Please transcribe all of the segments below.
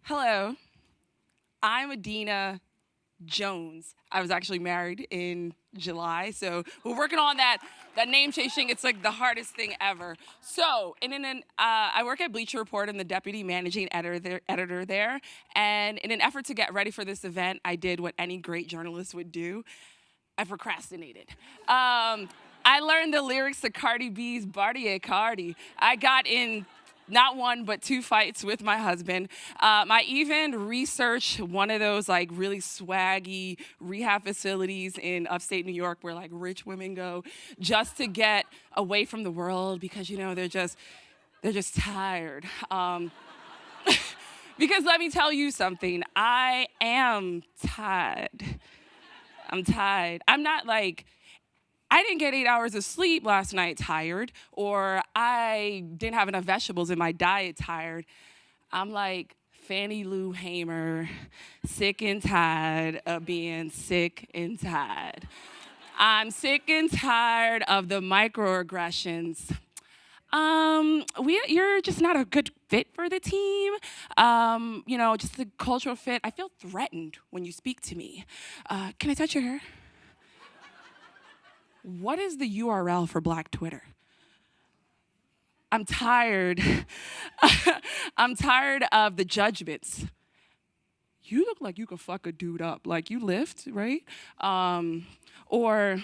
Hello, I'm Adena Jones. I was actually married in July, so we're working on that name changing. It's like the hardest thing ever. So, I work at Bleacher Report. I'm the deputy managing editor there, and in an effort to get ready for this event, I did what any great journalist would do. I procrastinated. I learned the lyrics to Cardi B's Bartier Cardi. I got in not one but two fights with my husband. I even researched one of those like really swaggy rehab facilities in upstate New York where like rich women go just to get away from the world because they're just tired. Because let me tell you something, I am tired. I'm tired. I'm not like, I didn't get 8 hours of sleep last night tired, or I didn't have enough vegetables in my diet tired. I'm like Fannie Lou Hamer, sick and tired of being sick and tired. I'm sick and tired of the microaggressions. You're just not a good fit for the team. Just the cultural fit. I feel threatened when you speak to me. Can I touch your hair? What is the URL for Black Twitter? I'm tired. I'm tired of the judgments. You look like you could fuck a dude up. Like you lift, right? Or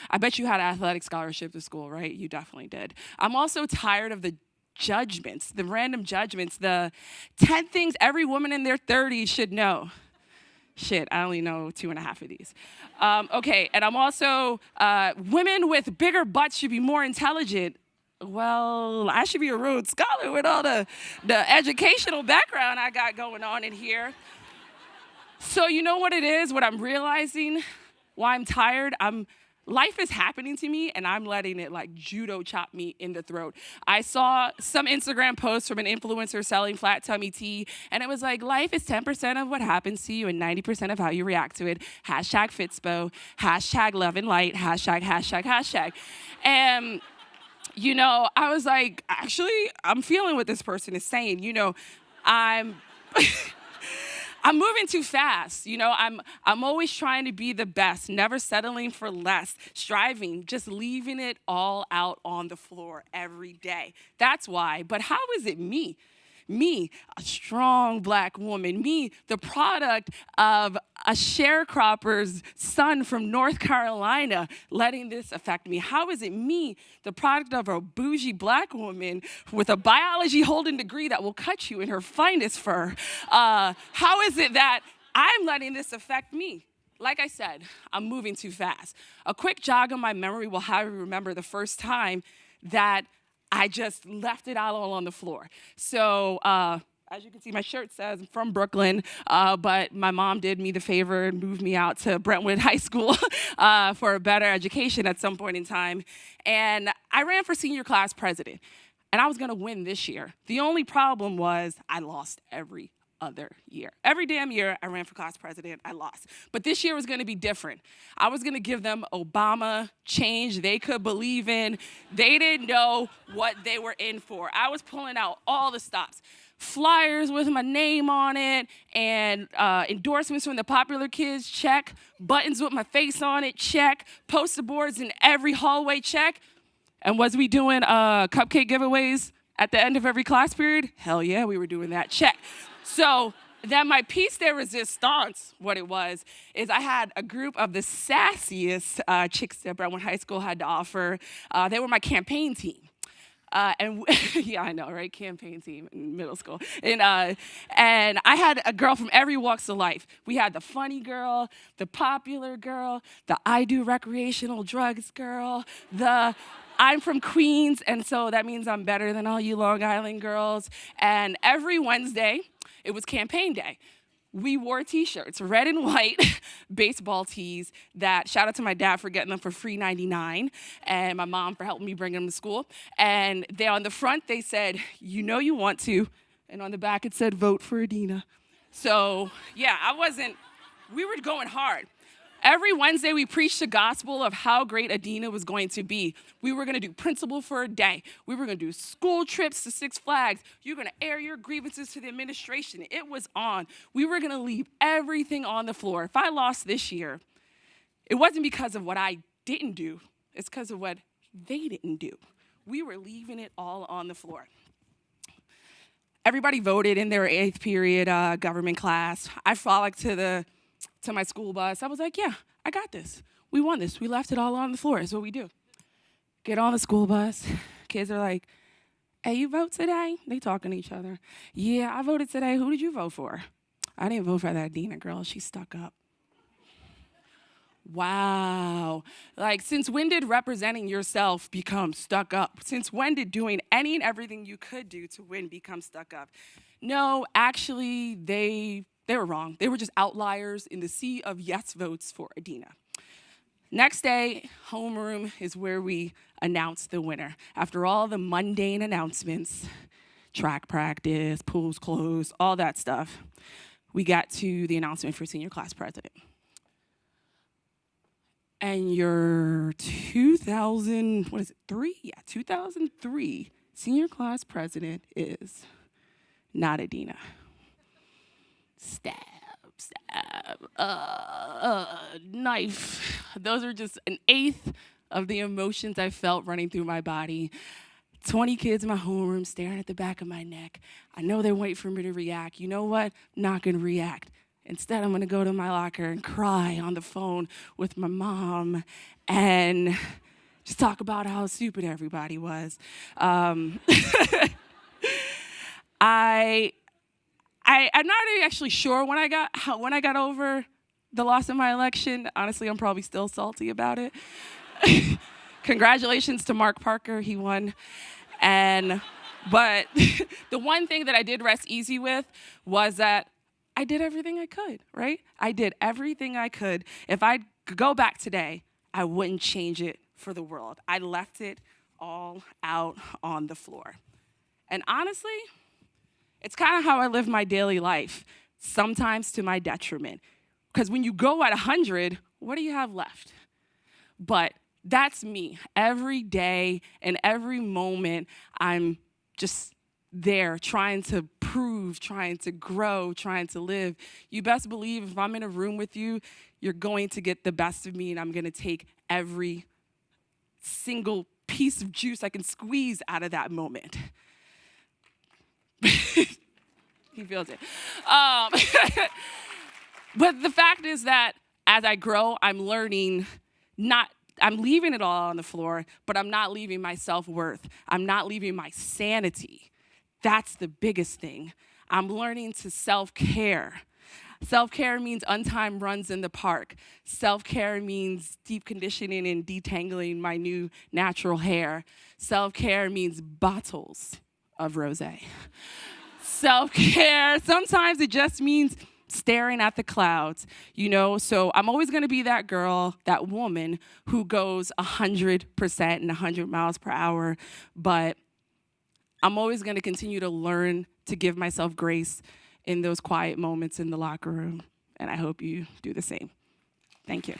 I bet you had an athletic scholarship to school, right? You definitely did. I'm also tired of the judgments, the random judgments, the 10 things every woman in their 30s should know. Shit, I only know 2.5 of these. Okay, and I'm also, women with bigger butts should be more intelligent. Well, I should be a Rhodes Scholar with all the educational background I got going on in here. So you know what it is, what I'm realizing, why I'm tired? Life is happening to me, and I'm letting it like judo chop me in the throat. I saw some Instagram posts from an influencer selling flat tummy tea, and it was like, life is 10% of what happens to you and 90% of how you react to it. Hashtag Fitspo, hashtag love and light, hashtag. And, I was like, actually, I'm feeling what this person is saying. I'm... I'm moving too fast. I'm always trying to be the best, never settling for less, striving, just leaving it all out on the floor every day. That's why. But how is it me? Me, a strong Black woman, me, the product of a sharecropper's son from North Carolina, letting this affect me? How is it me, the product of a bougie Black woman with a biology holding degree that will cut you in her finest fur? How is it that I'm letting this affect me? Like I said, I'm moving too fast. A quick jog on my memory will have me remember the first time that I just left it out all on the floor. So as you can see, my shirt says I'm from Brooklyn, but my mom did me the favor and moved me out to Brentwood High School for a better education at some point in time. And I ran for senior class president, and I was gonna win this year. The only problem was I lost every other year. Every damn year I ran for class president, I lost. But this year was gonna be different. I was gonna give them Obama change they could believe in. They didn't know what they were in for. I was pulling out all the stops. Flyers with my name on it, and endorsements from the popular kids, check. Buttons with my face on it, check. Poster boards in every hallway, check. And was we doing cupcake giveaways at the end of every class period? Hell yeah, we were doing that, check. So then my piece de resistance, what it was, is I had a group of the sassiest chicks that Brentwood High School had to offer. They were my campaign team. Yeah, I know, right? Campaign team in middle school. And I had a girl from every walks of life. We had the funny girl, the popular girl, the I do recreational drugs girl, I'm from Queens, and so that means I'm better than all you Long Island girls. And every Wednesday, it was campaign day. We wore t-shirts, red and white, baseball tees that, shout out to my dad for getting them for free 99, and my mom for helping me bring them to school. And on the front, they said, you know you want to, and on the back it said, vote for Adena. So yeah, we were going hard. Every Wednesday, we preached the gospel of how great Adena was going to be. We were going to do principal for a day. We were going to do school trips to Six Flags. You're going to air your grievances to the administration. It was on. We were going to leave everything on the floor. If I lost this year, it wasn't because of what I didn't do. It's because of what they didn't do. We were leaving it all on the floor. Everybody voted in their 8th period government class. I frolicked to my school bus. I was like, yeah, I got this. We won this. We left it all on the floor. That's what we do. Get on the school bus. Kids are like, hey, you vote today? They talking to each other. Yeah, I voted today. Who did you vote for? I didn't vote for that Adena girl. She stuck up. Wow. Like, since when did representing yourself become stuck up? Since when did doing any and everything you could do to win become stuck up? No, actually, they were wrong. They were just outliers in the sea of yes votes for Adena. Next day, homeroom is where we announce the winner. After all the mundane announcements, track practice, pools closed, all that stuff, we got to the announcement for senior class president. And your 2003 senior class president is not Adena. Stab, knife. Those are just an eighth of the emotions I felt running through my body. 20 kids in my homeroom staring at the back of my neck. I know they're waiting for me to react. You know what? Not gonna react. Instead, I'm going to go to my locker and cry on the phone with my mom and just talk about how stupid everybody was. I'm not actually sure when I got over the loss of my election. Honestly, I'm probably still salty about it. Congratulations to Mark Parker, he won. But the one thing that I did rest easy with was that I did everything I could, right? I did everything I could. If I could go back today, I wouldn't change it for the world. I left it all out on the floor. And honestly, it's kind of how I live my daily life, sometimes to my detriment. Because when you go at 100, what do you have left? But that's me. Every day and every moment, I'm just there trying to prove, trying to grow, trying to live. You best believe if I'm in a room with you, you're going to get the best of me, and I'm going to take every single piece of juice I can squeeze out of that moment. He feels it. But the fact is that as I grow, I'm learning I'm leaving it all on the floor, but I'm not leaving my self-worth. I'm not leaving my sanity. That's the biggest thing. I'm learning to self-care. Self-care means untimed runs in the park. Self-care means deep conditioning and detangling my new natural hair. Self-care means bottles of rosé. Self-care, sometimes it just means staring at the clouds, So I'm always going to be that girl, that woman who goes 100% and 100 miles per hour, but I'm always going to continue to learn to give myself grace in those quiet moments in the locker room, and I hope you do the same. Thank you.